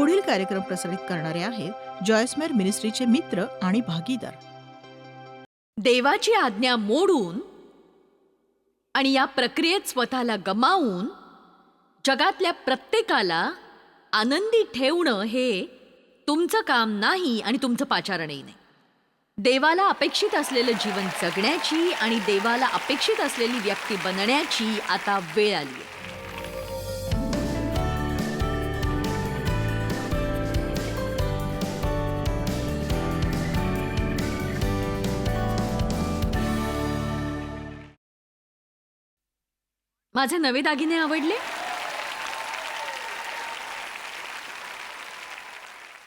पुढील कार्यक्रम प्रसारित करणारे आहेत जॉयस्मेर मिनिस्ट्रीचे मित्र आणि भागीदार. देवाची आज्ञा मोडून आणि या प्रक्रियेत स्वतःला गमावून जगातल्या प्रत्येकाला आनंदी ठेवणं हे तुमचं काम नाही आणि तुमचं पाचारणही नाही. देवाला अपेक्षित असलेलं जीवन जगण्याची आणि देवाला अपेक्षित असलेली व्यक्ती बनण्याची आता वेळ आली आहे. माझे नवे दागिने आवडले?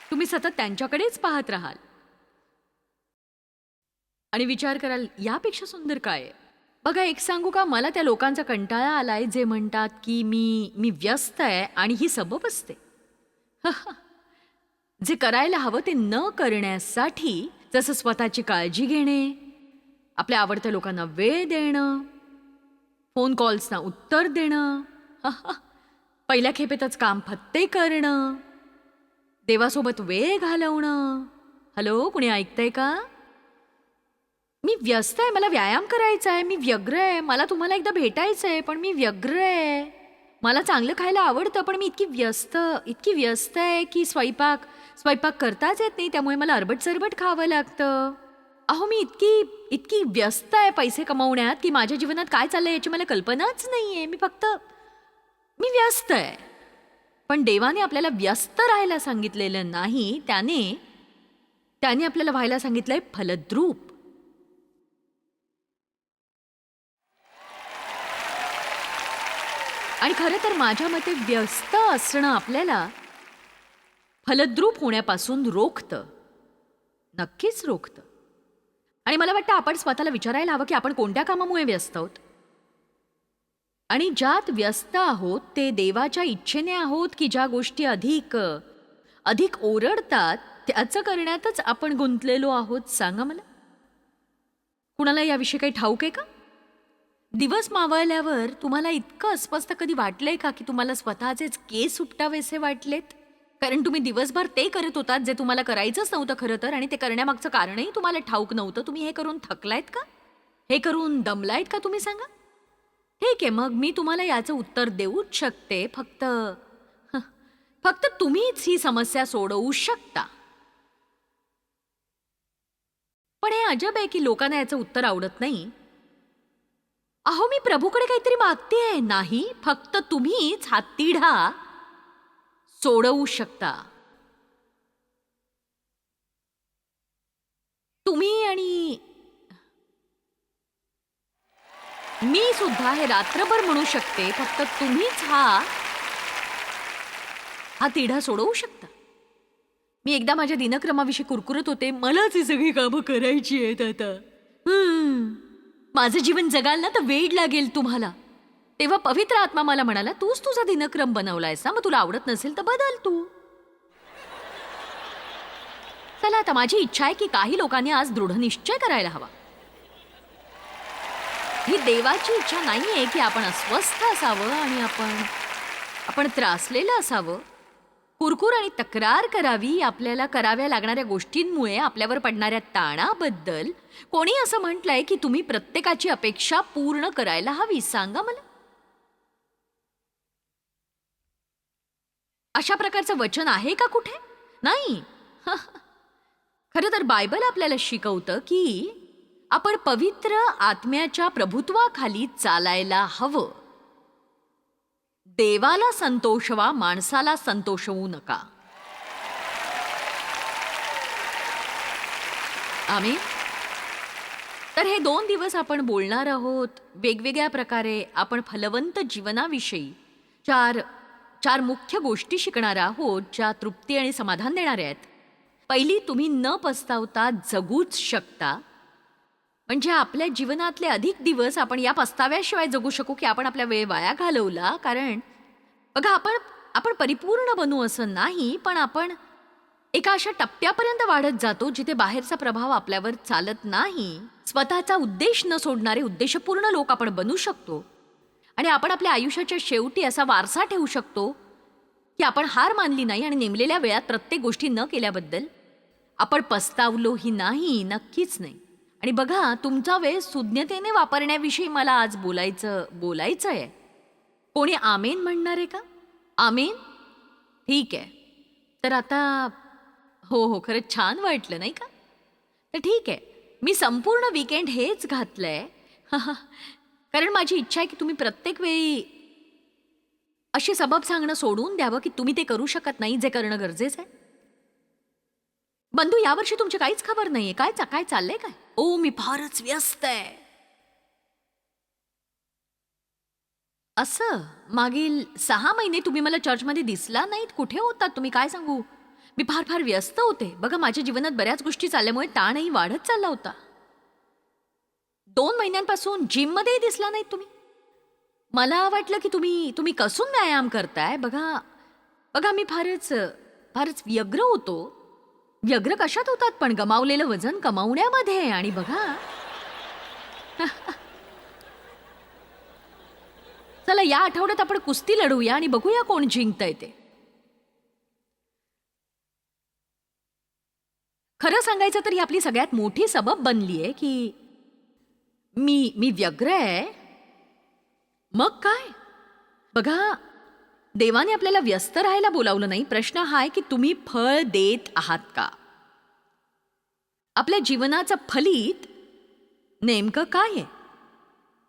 तुम्ही सतत त्यांच्याकडेच पाहत राहाल आणि विचार कराल यापेक्षा सुंदर काय आहे. बघा, एक सांगू का, मला त्या लोकांचा कंटाळा आलाय जे म्हणतात की मी व्यस्त आहे आणि ही सबब असते. जे करायला हवं ते न करण्यासाठी, जसं स्वतःची काळजी घेणे, आपल्या आवडत्या लोकांना वेळ देणं, फोन कॉल्सना उत्तर देणं, पहिल्या खेपेतच काम फत्ते करणं, देवासोबत वेळ घालवणं. हॅलो, कुणी ऐकतंय का? मी व्यस्त आहे, मला व्यायाम करायचा आहे, मी व्यग्र आहे, मला तुम्हाला एकदा भेटायचं आहे पण मी व्यग्र आहे, मला चांगलं खायला आवडतं पण मी इतकी व्यस्त आहे की स्वयंपाक करताच येत नाही, त्यामुळे मला सरबट खावं लागतं. अहो, मी इतकी व्यस्त आहे पैसे कमवण्यात की माझ्या जीवनात काय चाललंय याची मला कल्पनाच नाहीये. मी व्यस्त आहे. पण देवाने आपल्याला व्यस्त राहायला सांगितलेलं नाही, त्याने आपल्याला व्हायला सांगितलंय फलद्रूप. आणि खरं तर माझ्या मते व्यस्त असणं आपल्याला फलद्रूप होण्यापासून रोखतं, नक्कीच रोखतं. आणि मला वाटतं आपण स्वतःला विचारायला हवं की आपण कोणत्या कामामुळे व्यस्त आहोत. आणि ज्यात व्यस्त आहोत ते देवाच्या इच्छेने आहोत की ज्या गोष्टी अधिक ओरडतात त्याचं करण्यातच आपण गुंतलेलो आहोत. सांगा मला, कुणाला याविषयी काही ठाऊक आहे का? दिवस मावळल्यावर तुम्हाला इतकं अस्वस्थ कधी वाटलंय का की तुम्हाला स्वतःचेच केस उपटावेसे वाटलेत? कारण तुम्ही दिवसभर ते करत होतात जे तुम्हाला करायचंच नव्हतं खरं तर, आणि ते करण्यामागचं कारणही तुम्हाला ठाऊक नव्हतं. तुम्ही हे करून थकलायत का? हे करून दमलायत का? तुम्ही सांगा. ठीक आहे, मग मी तुम्हाला याचं उत्तर देऊच शकते. फक्त तुम्हीच ही समस्या सोडवू शकता. पण हे अजब आहे की लोकांना याचं उत्तर आवडत नाही. अहो, मी प्रभूकडे काहीतरी मागतेय. नाही, फक्त तुम्हीच हा तिढा सोडवू शकता. तुम्ही आणि मी सुद्धा हे रात्रभर म्हणू शकते, फक्त तुम्हीच हा तिढा सोडवू शकता. मी एकदा माझ्या दिनक्रमाविषयी कुरकुरत होते, मलाच ही सगळी कामं करायची आहेत आता. माझं जीवन जगाल ना तर वेळ लागेल तुम्हाला. तेव्हा पवित्र आत्मा मला म्हणाला, तूच तुझा दिनक्रम बनवलायस ना, मग तुला आवडत नसेल तर बदल तू. चला, आता माझी इच्छा आहे की काही लोकांनी आज दृढनिश्चय करायला हवा. ही देवाची इच्छा नाहीये की आपण अस्वस्थ असावं आणि आपण त्रासलेलं असावं. कुरकुर आणि तक्रार करावी आपल्याला कराव्या लागणाऱ्या गोष्टींमुळे आपल्यावर पडणाऱ्या ताणाबद्दल. कोणी असं म्हटलंय की तुम्ही प्रत्येकाची अपेक्षा पूर्ण करायला हवी? सांगा मला. अशा प्रकारचं वचन आहे का कुठे? नाही. खरं तर बायबल आपल्याला शिकवतं की आपण पवित्र आत्म्याच्या प्रभुत्वाखाली चालायला हवं. देवाला संतोषवा, माणसाला संतोषवू नका. आमीन. तर हे 2 दिवस आपण बोलणार आहोत वेगवेगळ्या प्रकारे. आपण फलवंत जीवनाविषयी चार मुख्य गोष्टी शिकणार आहोत ज्या तृप्ती आणि समाधान देणाऱ्या आहेत. पहिली, तुम्ही न पस्तावता जगूच शकता. म्हणजे आपल्या जीवनातले अधिक दिवस आपण या पस्ताव्याशिवाय जगू शकू की आपण आपला वेळ वाया घालवला. कारण बघा, आपण परिपूर्ण बनू असं नाही, पण आपण एका अशा टप्प्यापर्यंत वाढत जातो जिथे बाहेरचा प्रभाव आपल्यावर चालत नाही. स्वतःचा उद्देश न सोडणारे उद्देशपूर्ण लोक आपण बनू शकतो. आणि आपण आपल्या आयुष्याच्या शेवटी असा वारसा ठेवू शकतो की आपण हार मानली नाही आणि नेमलेल्या वेळात प्रत्येक गोष्टी न केल्याबद्दल आपण पस्तावलोही नाही, नक्कीच नाही. आणि बघा, तुमचा वेळ सुज्ञतेने वापरण्याविषयी मला आज बोलायचं आहे. कोणी आमेन म्हणणार आहे का? आमेन? ठीक आहे. तर आता हो, खरंच छान वाटलं नाही का? तर ठीक आहे. मी संपूर्ण वीकेंड हेच घातलंय. कारण माझी इच्छा आहे की तुम्ही प्रत्येक वेळी अशी सबब सांगणं सोडून द्यावं की तुम्ही ते करू शकत नाही जे करणं गरजेचं आहे. बंधू, यावर्षी तुमची काहीच खबर नाहीये. काय चाललंय काय? ओ, मी फारच व्यस्त आहे. असं मागील 6 महिने तुम्ही मला चर्चमध्ये दिसला नाहीत. कुठे होतात तुम्ही? काय सांगू, मी फार व्यस्त होते. बघा, माझ्या जीवनात बऱ्याच गोष्टी चालल्यामुळे ताणही वाढत चालला होता. 2 महिन्यांपासून जिममध्येही दिसला नाहीत तुम्ही. मला वाटलं की तुम्ही कसून व्यायाम करताय. बघा, मी फारच व्यग्र होतो. व्यग्र कशात होतात पण? गमावलेलं वजन कमावण्यामध्ये. आणि बघा, चला या आठवड्यात आपण कुस्ती लढवूया आणि बघूया कोण जिंकतंय ते. खरं सांगायचं तर ही आपली सगळ्यात मोठी सबब बनली आहे की मी व्यग्र आहे. मग काय? बघा, देवाने आपल्याला व्यस्त राहायला बोलावलं नाही. प्रश्न हा आहे की तुम्ही फळ देत आहात का? आपल्या जीवनाचं फलित नेमकं काय आहे?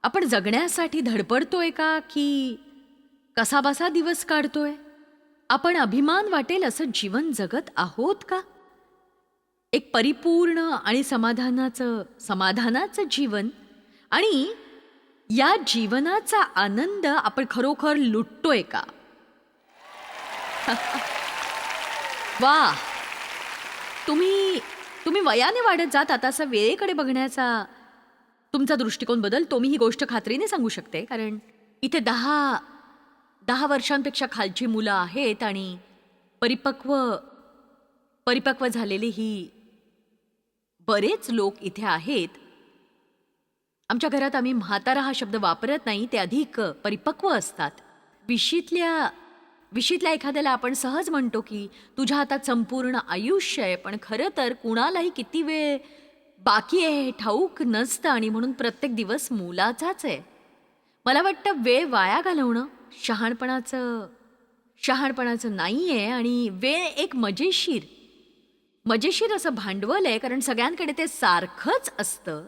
आपण जगण्यासाठी धडपडतोय का की कसाबसा दिवस काढतोय? आपण अभिमान वाटेल असं जीवन जगत आहोत का? एक परिपूर्ण आणि समाधानाचं जीवन, आणि या जीवनाचा आनंद आपण खरोखर लुटतोय का? वा, तुम्ही वयाने वाढत जात आता असं वेळेकडे बघण्याचा तुमचा दृष्टिकोन बदलतो. मी ही गोष्ट खात्रीने सांगू शकते, कारण इथे 10 वर्षांपेक्षा खालची मुलं आहेत आणि परिपक्व झालेली ही बरेच लोक इथे आहेत. आमच्या घरात आम्ही म्हातारा हा शब्द वापरत नाही, ते अधिक परिपक्व असतात. विशीतल्या एखाद्याला आपण सहज म्हणतो की तुझ्या हातात संपूर्ण आयुष्य आहे, पण खरं तर कुणालाही किती वेळ बाकी आहे हे ठाऊक नसतं आणि म्हणून प्रत्येक दिवस मोलाचाच आहे. मला वाटतं वेळ वाया घालवणं शहाणपणाचं नाही आहे, आणि वेळ एक मजेशीर असं भांडवल आहे, कारण सगळ्यांकडे ते सारखंच असतं.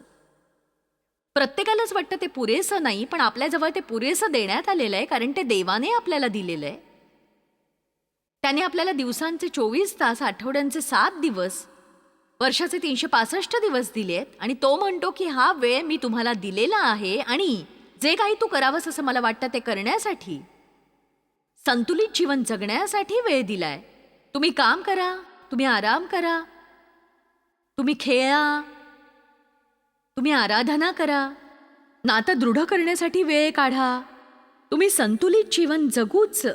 प्रत्येकालाच वाटतं ते पुरेसं नाही, पण आपल्याजवळ ते पुरेसं देण्यात आलेलं आहे, कारण ते देवाने आपल्याला दिलेलं आहे. त्याने आपल्याला दिवसांचे 24 तास, आठवड्यांचे 7 दिवस, वर्षाचे 365 दिवस दिलेत, आणि तो म्हणतो की हा वेळ मी तुम्हाला दिलेला आहे आणि जे काही तू करावंस असं मला वाटतं ते करण्यासाठी, संतुलित जीवन जगण्यासाठी वेळ दिलाय. तुम्ही काम करा, तुम्ही आराम करा, तुम्ही खेळा, तुम्ही आराधना करा, नातं दृढ करण्यासाठी वेळ काढा. तुम्ही संतुलित जीवन जगूच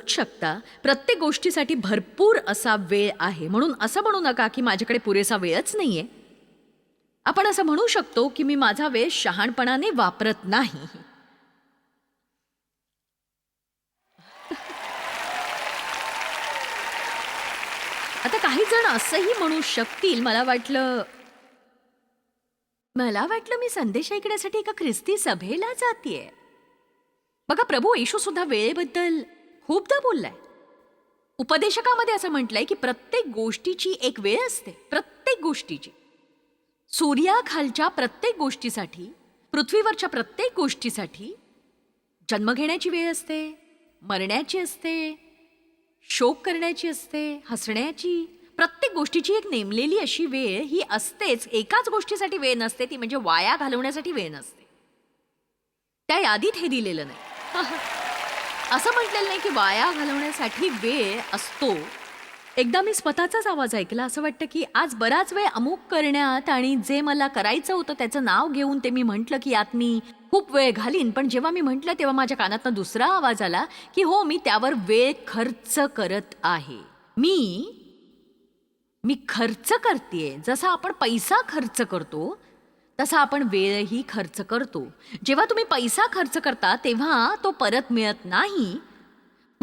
शकता. प्रत्येक गोष्टीसाठी भरपूर असा वेळ आहे. म्हणून असं म्हणू नका की माझ्याकडे पुरेसा वेळच नाहीये. आपण असं म्हणू शकतो की मी माझा वेळ शहाणपणाने वापरत नाही. आता काही जण असंही म्हणू शकतील, मला वाटलं मी संदेश ऐकण्यासाठी एका ख्रिस्ती सभेला जातीये. बघा, प्रभू येशू सुद्धा वेळेबद्दल खूपदा बोललाय. उपदेशकामध्ये असं म्हटलंय की प्रत्येक गोष्टीची एक वेळ असते. प्रत्येक गोष्टीची. सूर्याखालच्या प्रत्येक गोष्टीसाठी, पृथ्वीवरच्या प्रत्येक गोष्टीसाठी जन्म घेण्याची वेळ असते, मरण्याची असते, शोक करण्याची असते, हसण्याची. प्रत्येक गोष्टीची एक नेमलेली अशी वेळ ही असतेच. एकाच गोष्टीसाठी वेळ नसते, ती म्हणजे वाया घालवण्यासाठी वेळ नसते. त्या यादीत हे दिलेलं नाही. असं म्हटलेलं नाही की वाया घालवण्यासाठी वेळ असतो. एकदा मी स्वतःचाच आवाज ऐकला. असं वाटतं की आज बराच वेळ अमुक करण्यात, आणि जे मला करायचं होतं त्याचं नाव घेऊन ते मी म्हटलं की यात मी खूप वेळ घालीन. पण जेव्हा मी म्हटलं तेव्हा माझ्या कानातनं दुसरा आवाज आला की हो, मी त्यावर वेळ खर्च करत आहे. मी खर्च करतेय. जसा आपण पैसा खर्च करतो तसा आपण वेळही खर्च करतो. जेव्हा तुम्ही पैसा खर्च करता तेव्हा तो परत मिळत नाही.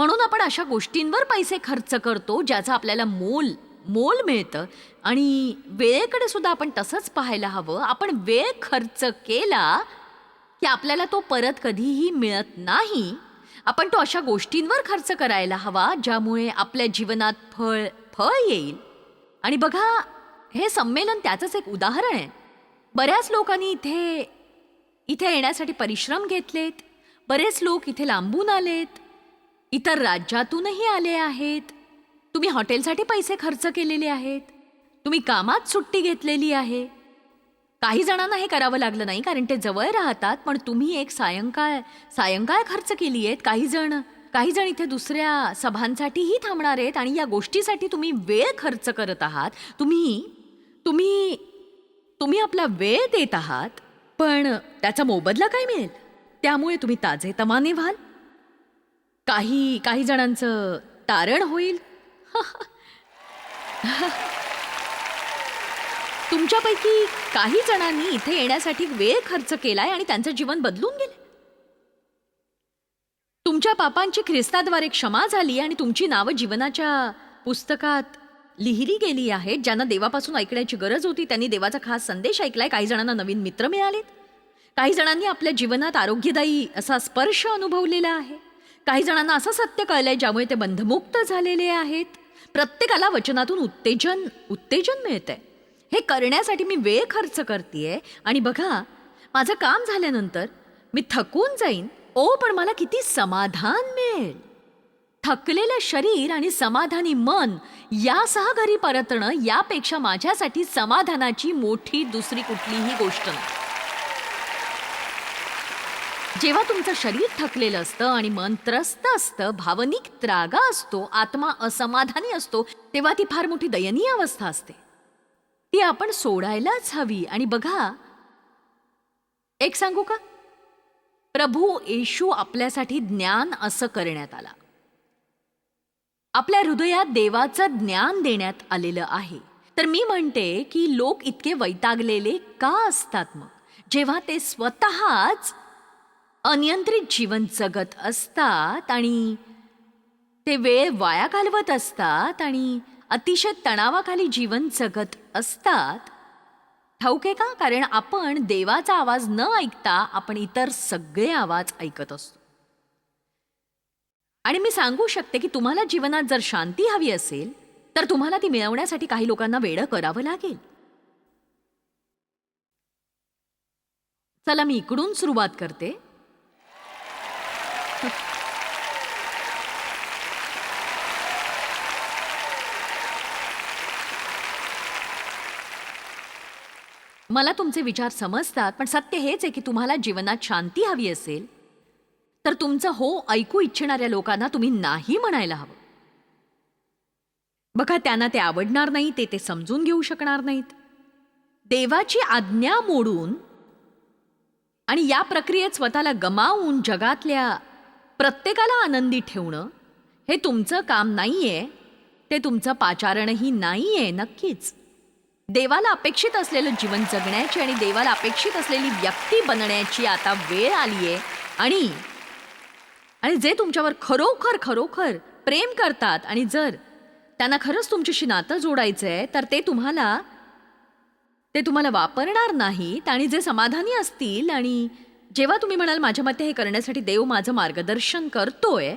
म्हणून आपण अशा गोष्टींवर पैसे खर्च करतो ज्याचं आपल्याला मोल मिळतं. आणि वेळेकडे सुद्धा आपण तसंच पाहायला हवं. आपण वेळ खर्च केला की आपल्याला तो परत कधीही मिळत नाही. आपण तो अशा गोष्टींवर खर्च करायला हवा ज्यामुळे आपल्या जीवनात फळ येईल. आणि बघा, हे संमेलन त्याचंच एक उदाहरण आहे. बऱ्याच लोकांनी इथे येण्यासाठी परिश्रम घेतलेत. बरेच लोक इथे लांबून आलेत, इतर राज्यातूनही आले आहेत. तुम्ही हॉटेलसाठी पैसे खर्च केलेले आहेत, तुम्ही कामात सुट्टी घेतलेली आहे. काही जणांना हे करावं लागलं नाही कारण ते जवळ राहतात, पण तुम्ही एक सायंकाळ खर्च केली आहेत. काही जण इथे दुसऱ्या सभांसाठीही थांबणार आहेत आणि या गोष्टीसाठी तुम्ही वेळ खर्च करत आहात. तुम्ही आपला वेळ देत आहात, पण त्याचा मोबदला काय मिळेल? त्यामुळे तुम्ही ताजेतमाने व्हाल. काही जणांचं तारण होईल. तुमच्यापैकी काही जणांनी इथे येण्यासाठी वेळ खर्च केलाय आणि त्यांचं जीवन बदलून गेले. तुमच्या पापांची ख्रिस्ताद्वारे क्षमा झाली आणि तुमची नावं जीवनाच्या पुस्तकात लिहिली गेली आहेत. ज्यांना देवापासून ऐकण्याची गरज होती त्यांनी देवाचा खास संदेश ऐकलाय. काही जणांना नवीन मित्र मिळालेत. काही जणांनी आपल्या जीवनात आरोग्यदायी असा स्पर्श अनुभवलेला आहे. काही जणांना असं सत्य कळलंय ज्यामुळे ते बंधमुक्त झालेले आहेत. प्रत्येकाला वचनातून उत्तेजन मिळतंय. हे करण्यासाठी मी वेळ खर्च करतेय आणि बघा, माझं काम झाल्यानंतर मी थकून जाईन, पण मला किती समाधान मिळेल. थकलेलं शरीर आणि समाधानी मन यासह घरी परतणं यापेक्षा माझ्यासाठी समाधानाची मोठी दुसरी कुठलीही गोष्ट नाही. जेव्हा तुमचं शरीर थकलेलं असतं आणि मन त्रस्त असतं, भावनिक त्रागा असतो, आत्मा असमाधानी असतो, तेव्हा ती फार मोठी दयनीय अवस्था असते. ती आपण सोडायलाच हवी. आणि बघा, एक सांगू का, प्रभू येशू आपल्यासाठी ज्ञान असं करण्यात आला. आपल्या हृदयात देवाचं ज्ञान देण्यात आलेलं आहे. तर मी म्हणते की लोक इतके वैतागलेले का असतात मग, जेव्हा ते स्वतःच अनियंत्रित जीवन जगत असतात आणि ते वेळ वाया घालवत असतात आणि अतिशय तणावाखाली जीवन जगत असतात. ठाऊक आहे का? कारण आपण देवाचा आवाज न ऐकता आपण इतर सगळे आवाज ऐकत असतो. आणि मी सांगू शकते की तुम्हाला जीवनात जर शांती हवी असेल तर तुम्हाला ती मिळवण्यासाठी काही लोकांना वेडं करावं लागेल. चला, मी इकडून सुरुवात करते. मला तुमचे विचार समजतात, पण सत्य हेच आहे की तुम्हाला जीवनात शांती हवी असेल तर तुमचं हो ऐकू इच्छिणाऱ्या लोकांना तुम्ही नाही म्हणायला हवं. बघा, त्यांना ते आवडणार नाही, ते समजून घेऊ शकणार नाहीत. देवाची आज्ञा मोडून आणि या प्रक्रियेत स्वतःला गमावून जगातल्या प्रत्येकाला आनंदी ठेवणं हे तुमचं काम नाहीये. ते तुमचं पाचारणही नाहीये. नक्कीच देवाला अपेक्षित असलेलं जीवन जगण्याची आणि देवाला अपेक्षित असलेली व्यक्ती बनण्याची आता वेळ आलीये. आणि जे तुमच्यावर खरोखर प्रेम करतात आणि जर त्यांना खरंच तुमच्याशी नातं जोडायचंय तर ते तुम्हाला वापरणार नाहीत. आणि जे समाधानी असतील आणि जेव्हा तुम्ही म्हणाल माझ्या मते हे करण्यासाठी देव माझं मार्गदर्शन करतोय,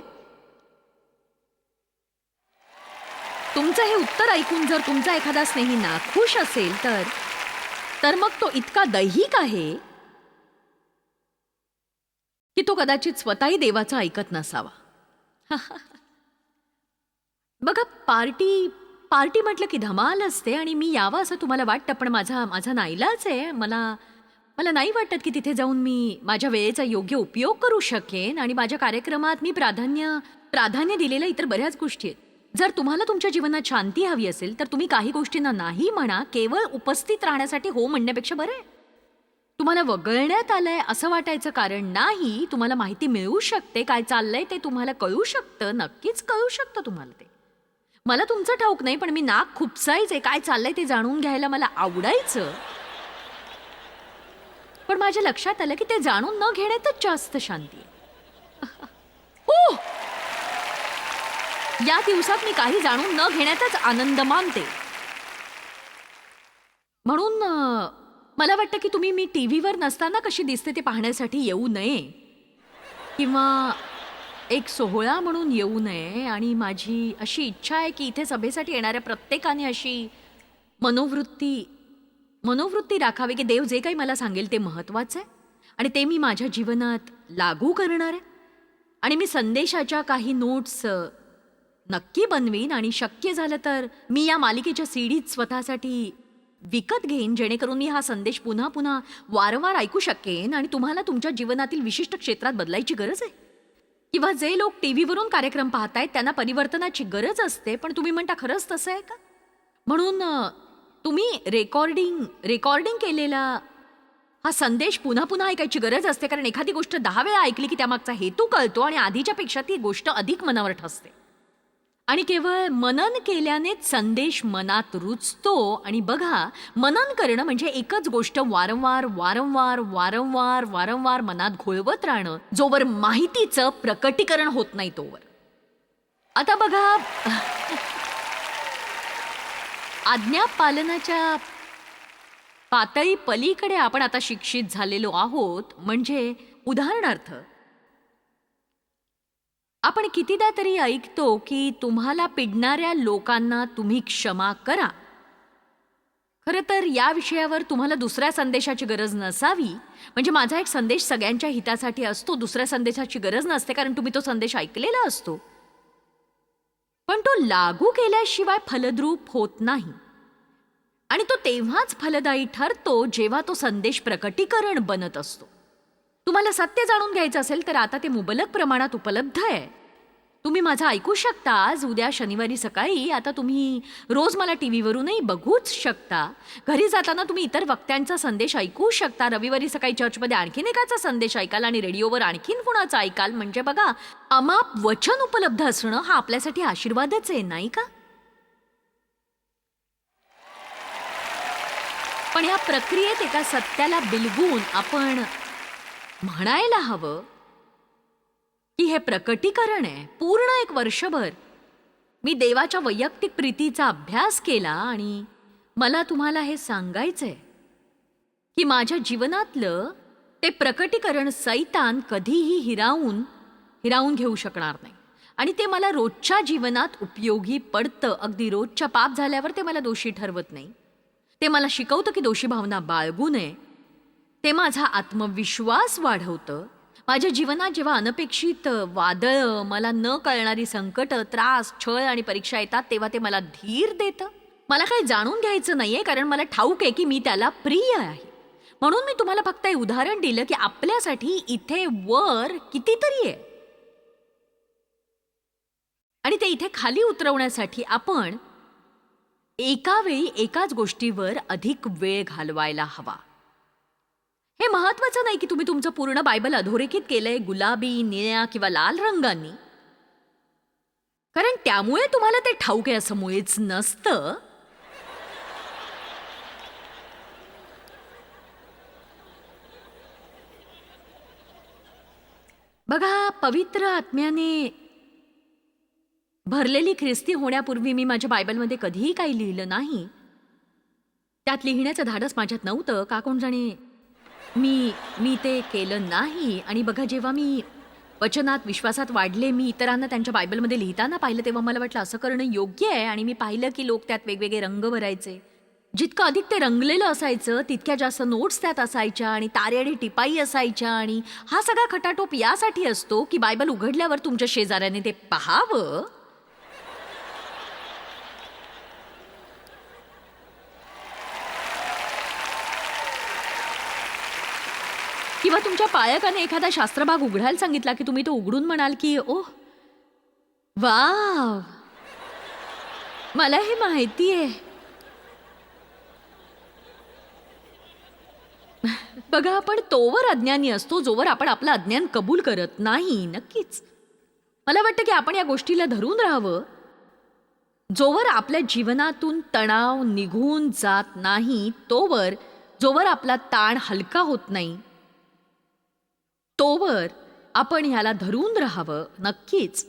तुमचं हे उत्तर ऐकून जर तुमचा एखादा स्नेही नाखुश असेल तर मग तो इतका दैहिक आहे की तो कदाचित स्वतःही देवाचं ऐकत नसावा. बघा, पार्टी म्हटलं की धमाल असते आणि मी यावं असं तुम्हाला वाटतं, पण माझा नाईलाज आहे. मला नाही वाटत की तिथे जाऊन मी माझ्या वेळेचा योग्य उपयोग करू शकेन. आणि माझ्या कार्यक्रमात मी प्राधान्य दिलेल्या इतर बऱ्याच गोष्टी आहेत. जर तुम्हाला तुमच्या जीवनात शांती हवी असेल तर तुम्ही काही गोष्टींना नाही म्हणा. केवळ उपस्थित राहण्यासाठी हो म्हणण्यापेक्षा बरं आहे. तुम्हाला वगळण्यात आलंय असं वाटायचं कारण नाही. तुम्हाला माहिती मिळू शकते, काय चाललंय ते तुम्हाला कळू शकतं. नक्कीच कळू शकतं तुम्हाला ते. मला तुमचं ठाऊक नाही, पण मी नाक खुपसायचे, काय चाललंय ते जाणून घ्यायला मला आवडायचं. पण माझ्या लक्षात आलं की ते जाणून न घेण्यातच जास्त शांती आहे. या दिवसात मी काही जाणून न घेण्याचाच आनंद मानते. म्हणून मला वाटतं की तुम्ही मी टीव्हीवर नसताना कशी दिसते ते पाहण्यासाठी येऊ नये किंवा एक सोहळा म्हणून येऊ नये. आणि माझी अशी इच्छा आहे की इथे सभेसाठी येणाऱ्या प्रत्येकाने अशी मनोवृत्ती राखावी की देव जे काही मला सांगेल ते महत्त्वाचं आहे आणि ते मी माझ्या जीवनात लागू करणार आहे. आणि मी संदेशाच्या काही नोट्स नक्की बनवीन आणि शक्य झालं तर मी या मालिकेच्या सीडीज स्वतःसाठी विकत घेईन, जेणेकरून मी हा संदेश पुन्हा पुन्हा वारंवार ऐकू शकेन आणि तुम्हाला तुमच्या जीवनातील विशिष्ट क्षेत्रात बदलायची गरज आहे. किंवा जे लोक टीव्हीवरून कार्यक्रम पाहतायत त्यांना परिवर्तनाची गरज असते, पण तुम्ही म्हणता खरंच तसं आहे का? म्हणून तुम्ही रेकॉर्डिंग केलेला हा संदेश पुन्हा पुन्हा ऐकायची गरज असते, कारण एखादी गोष्ट 10 वेळा ऐकली की त्यामागचा हेतू कळतो आणि आधीच्या पेक्षा ती गोष्ट अधिक मनावर ठसते. आणि केवळ मनन केल्यानेच संदेश मनात रुजतो. आणि बघा, मनन करणं म्हणजे एकच गोष्ट वारंवार वारंवार वारंवार वारंवार मनात घोळवत राहणं, जोवर माहितीचं प्रकटीकरण होत नाही तोवर. आता बघा, आज्ञापालनाच्या पातळी पलीकडे आपण आता शिक्षित झालेलो आहोत. म्हणजे उदाहरणार्थ, आपण कितीदा तरी ऐकतो की तुम्हाला पिडणाऱ्या लोकांना तुम्ही क्षमा करा. खरं तर या विषयावर तुम्हाला दुसऱ्या संदेशाची गरज नसावी. म्हणजे माझा एक संदेश सगळ्यांच्या हितासाठी असतो, दुसऱ्या संदेशाची गरज नसते, कारण तुम्ही तो संदेश ऐकलेला असतो. पण तो लागू केल्याशिवाय फलद्रूप होत नाही. आणि तो तेव्हाच फलदायी ठरतो जेव्हा तो संदेश प्रकटीकरण बनत असतो. तुम्हाला सत्य जाणून घ्यायचं असेल तर आता ते मुबलक प्रमाणात उपलब्ध आहे. तुम्ही माझं ऐकू शकता आज, उद्या शनिवारी सकाळी. आता तुम्ही रोज मला टीव्हीवरूनही बघूच शकता. घरी जाताना तुम्ही इतर वक्त्यांचा संदेश ऐकू शकता. रविवारी सकाळी चर्चमध्ये आणखीन एकाचा संदेश ऐकाल आणि रेडिओवर आणखीन कुणाचा ऐकाल. म्हणजे बघा, अमाप वचन उपलब्ध असणं हा आपल्यासाठी आशीर्वादच आहे, नाही का? पण या प्रक्रियेत एका सत्याला बिलगून आपण म्हणायला हवं की हे प्रकटीकरण आहे. पूर्ण 1 वर्षभर मी देवाच्या वैयक्तिक प्रीतीचा अभ्यास केला आणि मला तुम्हाला हे सांगायचंय की माझ्या जीवनातलं ते प्रकटीकरण सैतान कधीही हिरावून घेऊ शकणार नाही. आणि ते मला रोजच्या जीवनात उपयोगी पडतं. अगदी रोजच्या पाप झाल्यावर ते मला दोषी ठरवत नाही. ते मला शिकवतं की दोषी भावना बाळगू नये. ते माझा आत्मविश्वास वाढवतं. माझ्या जीवनात जेव्हा अनपेक्षित वादळ, मला न कळणारी संकट, त्रास, छळ आणि परीक्षा येतात, तेव्हा ते मला धीर देतं. मला काही जाणून घ्यायचं नाहीये, कारण मला ठाऊक आहे की मी त्याला प्रिय आहे. म्हणून मी तुम्हाला फक्त हे उदाहरण दिलं की आपल्यासाठी इथे वर कितीतरी आहे आणि ते इथे खाली उतरवण्यासाठी आपण एका वेळी एकाच गोष्टीवर अधिक वेळ घालवायला हवा. हे महत्वाचं नाही की तुम्ही तुमचं पूर्ण बायबल अधोरेखित केलंय गुलाबी, निळ्या किंवा लाल रंगांनी, कारण त्यामुळे तुम्हाला ते ठाऊक आहे असं मुळीच नसतं. बघा, पवित्र आत्म्याने भरलेली ख्रिस्ती होण्यापूर्वी मी माझ्या बायबलमध्ये कधीही काही लिहिलं नाही. त्यात लिहिण्याचं धाडस माझ्यात नव्हतं, का कोण जाणे मी ते केलं नाही. आणि बघा, जेव्हा मी वचनात विश्वासात वाढले, मी इतरांना त्यांच्या बायबलमध्ये लिहिताना पाहिलं, तेव्हा मला वाटलं असं करणं योग्य आहे. आणि मी पाहिलं की लोक त्यात वेगवेगळे रंग भरायचे. जितकं अधिक ते रंगलेलं असायचं तितक्या जास्त नोट्स त्यात असायच्या आणि तारे आणि टिपाई असायच्या. आणि हा सगळा खटाटोप यासाठी असतो की बायबल उघडल्यावर तुमच्या शेजाऱ्याने ते पाहावं किंवा तुमच्या पालकाने एखादा शास्त्रभाग उघडायला सांगितला की तुम्ही तो उघडून म्हणाल की ओह वाव, मला हे माहिती आहे. बघा, आपण तोवर अज्ञानी असतो जोवर आपण आपलं अज्ञान कबूल करत नाही. नक्कीच मला वाटतं की आपण या गोष्टीला धरून राहावं. जोवर आपल्या जीवनातून तणाव निघून जात नाही, जोवर आपला ताण हलका होत नाही, तोवर आपण ह्याला धरून राहावं. नक्कीच,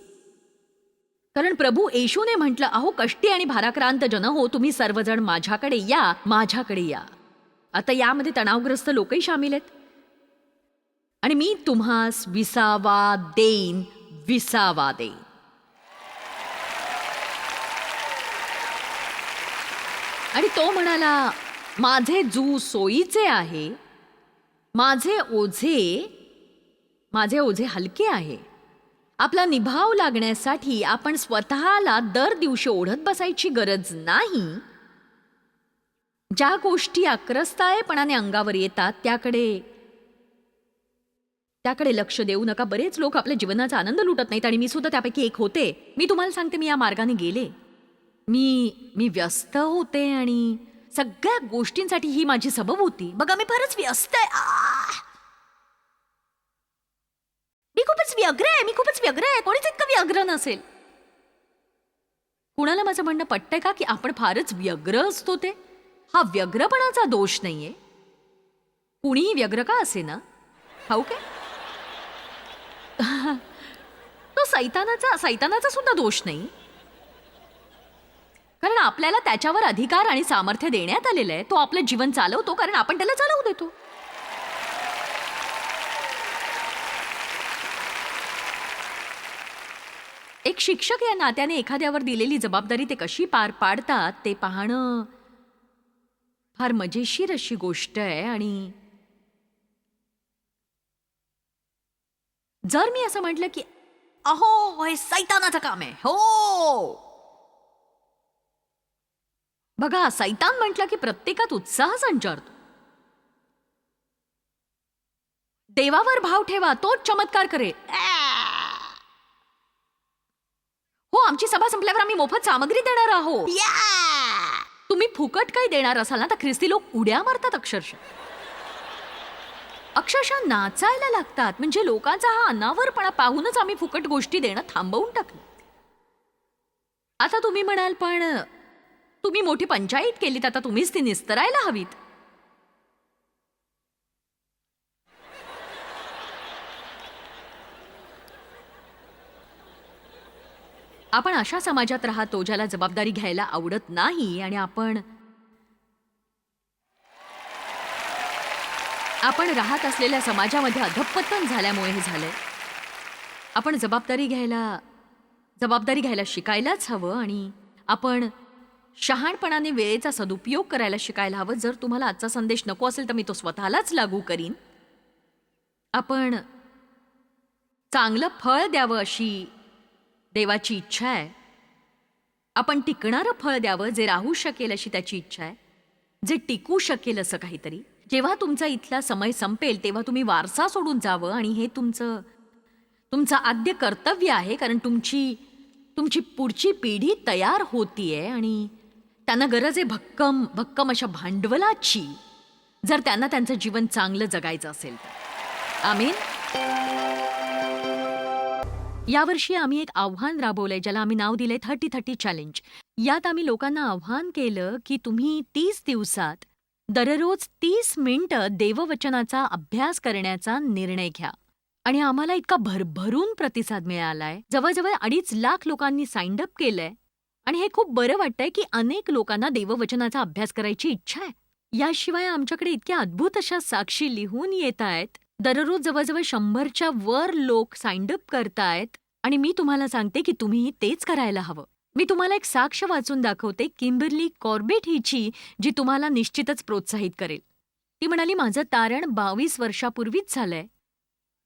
कारण प्रभू येशूने म्हटलं, अहो कष्टी आणि भाराक्रांत जन हो, तुम्ही सर्वजण माझ्याकडे या, माझ्याकडे या. आता यामध्ये तणावग्रस्त लोकही सामील आहेत. आणि मी तुम्हास विसावा देईन, विसावा देईन. आणि तो म्हणाला, माझे जू सोयीचे आहे, माझे ओझे हलके आहे. आपला निभाव लागण्यासाठी आपण स्वतःला दर दिवशी ओढत बसायची गरज नाही. ज्या गोष्टी आक्रस्तायपणाने अंगावर येतात त्याकडे लक्ष देऊ नका. बरेच लोक आपल्या जीवनाचा आनंद लुटत नाहीत आणि मी सुद्धा त्यापैकी एक होते. मी तुम्हाला सांगते, मी या मार्गाने गेले. मी व्यस्त होते आणि सगळ्या गोष्टींसाठी ही माझी सबब होती. बघा, मी फारच व्यस्त आहे. मी खूपच व्यग्र आहे. कोणीच इतकं व्यग्र नसेल. कुणाला माझं म्हणणं पटतंय का की आपण फारच व्यग्र असतो? ते हा व्यग्रपणाचा दोष नाहीये. कुणीही व्यग्र का असे ना, हाऊ काय? तो सैतानाचा सुद्धा दोष नाही. कारण आपल्याला त्याच्यावर अधिकार आणि सामर्थ्य देण्यात आलेलं आहे. तो आपलं जीवन चालवतो कारण आपण त्याला चालवू देतो. एक शिक्षक या नात्याने एखाद्यावर दिलेली जबाबदारी ते कशी पार पाडतात ते पाहणं फार मजेशीर अशी गोष्ट आहे. आणि जर मी असं म्हटलं की अहो हे सैतानाचं काम आहे, हो, बघा, सैतान म्हटलं की प्रत्येकात उत्साह संचारतो. देवावर भाव ठेवा, तोच चमत्कार करेल. हो, आमची सभा संपल्यावर आम्ही मोफत सामग्री देणार आहोत. तुम्ही फुकट काही देणार असाल ना तर ख्रिस्ती लोक उड्या मारतात. अक्षरशः नाचायला लागतात. म्हणजे लोकांचा हा अनावरपणा पाहूनच आम्ही फुकट गोष्टी देणं थांबवून टाकलं. आता तुम्ही म्हणाल, पण तुम्ही मोठी पंचायत केलीत, आता तुम्हीच ती निस्तरायला हवीत. आपण अशा समाजात राहतो ज्याला जबाबदारी घ्यायला आवडत नाही. आणि आपण राहत असलेल्या समाजामध्ये अधःपतन झाल्यामुळे हे झालंय. आपण जबाबदारी घ्यायला शिकायलाच हवं. आणि आपण शहाणपणाने वेळेचा सदुपयोग करायला शिकायला हवं. जर तुम्हाला आजचा संदेश नको असेल तर मी तो स्वतःलाच लागू करीन. आपण चांगलं फळ द्यावं अशी देवाची इच्छा आहे. आपण टिकणारं फळ द्यावं, जे राहू शकेल अशी त्याची इच्छा आहे, जे टिकू शकेल असं काहीतरी. जेव्हा तुमचा इथला समय संपेल तेव्हा तुम्ही वारसा सोडून जावं. आणि हे तुमचं आद्य कर्तव्य आहे. कारण तुमची पुढची पिढी तयार होतीये आणि त्यांना गरज आहे भक्कम अशा भांडवलाची, जर त्यांना त्यांचं जीवन चांगलं जगायचं असेल तर. आमीन. यावर्षी आम्ही एक आव्हान राबवलंय ज्याला आम्ही नाव दिलंय 30-30 चॅलेंज. यात आम्ही लोकांना आव्हान केलं की तुम्ही 30 दिवसात दररोज 30 मिनिटं देववचनाचा अभ्यास करण्याचा निर्णय घ्या. आणि आम्हाला इतका भरभरून प्रतिसाद मिळालाय. जवळजवळ 2.5 लाख लोकांनी साइंड अप केलंय. आणि हे खूप बरं वाटतंय की अनेक लोकांना देववचनाचा अभ्यास करायची इच्छा आहे. याशिवाय आमच्याकडे इतक्या अद्भुत अशा साक्षी लिहून येत आहेत. दररोज जवळजवळ 100च्या वर लोक साइंड अप करतायत. आणि मी तुम्हाला सांगते की तुम्ही तेच करायला हवं. मी तुम्हाला एक साक्ष वाचून दाखवते, किम्बर्ली कॉर्बेट हिची, जी तुम्हाला निश्चितच प्रोत्साहित करेल. ती म्हणाली, माझं तारण 22 वर्षापूर्वीच झालंय.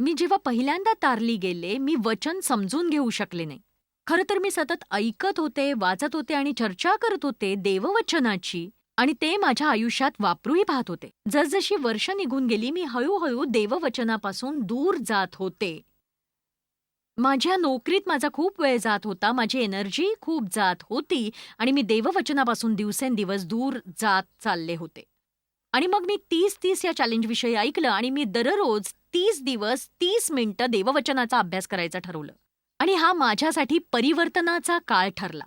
मी जेव्हा पहिल्यांदा तारली गेले, मी वचन समजून घेऊ शकले नाही. खरं तर मी सतत ऐकत होते, वाचत होते आणि चर्चा करत होते देववचनाची. आणि ते माझ्या आयुष्यात वापरूही पाहत होते. जसजशी वर्ष निघून गेली मी हळूहळू देववचनापासून दूर जात होते. माझ्या नोकरीत माझा खूप वेळ जात होता, माझी एनर्जी खूप जात होती आणि मी देववचनापासून दिवसेंदिवस दूर जात चालले होते. आणि मग मी 30-30 या चॅलेंजविषयी ऐकलं आणि मी दररोज 30 दिवस 30 मिनिटं देववचनाचा अभ्यास करायचं ठरवलं. आणि हा माझ्यासाठी परिवर्तनाचा काळ ठरला.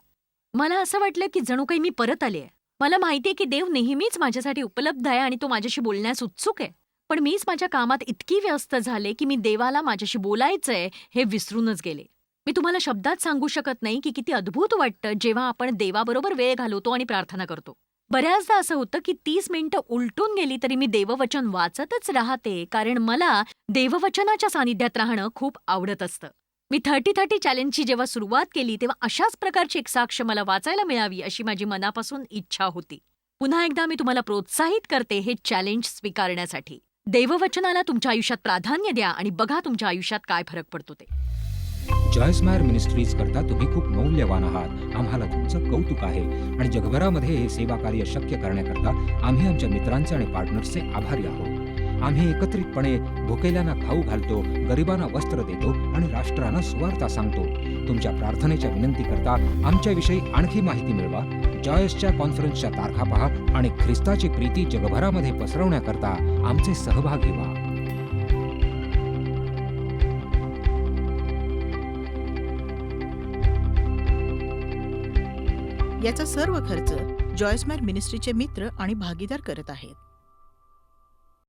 मला असं वाटलं की जणू काही मी परत आले आहे. मला माहितीये की देव नेहमीच माझ्यासाठी उपलब्ध आहे आणि तो माझ्याशी बोलण्यास उत्सुक आहे. पण मीच माझ्या कामात इतकी व्यस्त झाले की मी देवाला माझ्याशी बोलायचंय हे विसरूनच गेले. मी तुम्हाला शब्दात सांगू शकत नाही की किती अद्भुत वाटतं जेव्हा आपण देवाबरोबर वेळ घालवतो आणि प्रार्थना करतो. बऱ्याचदा असं होतं की 30 मिनिटं उलटून गेली तरी मी देववचन वाचतच राहते, कारण मला देववचनाच्या सानिध्यात राहणं खूप आवडत असतं. मी 30-30 चॅलेंजची जेव्हा सुरुवात केली तेव्हा अशाच प्रकारची एक साक्ष मला वाचायला मिळावी अशी माझी मनापासून इच्छा होती. पुन्हा एकदा मी तुम्हाला प्रोत्साहित करते हे चॅलेंज स्वीकारण्यासाठी. देववचनाला तुमच्या आयुष्यात प्राधान्य द्या आणि बघा तुमच्या आयुष्यात काय फरक पडतो ते. जॉयस्मायर मिनिस्ट्रीज करता तुम्ही खूप मौल्यवान आहात. आम्हाला तुमचं कौतुक आहे आणि जगभरामध्ये हे सेवा कार्य शक्य करण्याकरता आम्ही आमच्या मित्रांचे आणि पार्टनर्सचे आभारी आहोत. आम्ही एकत्रितपणे भुकेल्यांना खाऊ घालतो, गरिबांना वस्त्र देतो आणि राष्ट्रांना सुवार्ता सांगतो. तुमच्या प्रार्थनेच्या विनंती करता आमच्याविषयी आणखी माहिती मिळवा. जॉयसच्या कॉन्फरन्सच्या तारखा पहा आणि ख्रिस्ताची प्रीती जगभरामध्ये पसरवण्याकरता आमचे सहभागी व्हा. याचा सर्व खर्च जॉयस्मॅर मिनिस्ट्रीचे मित्र आणि भागीदार करत आहेत.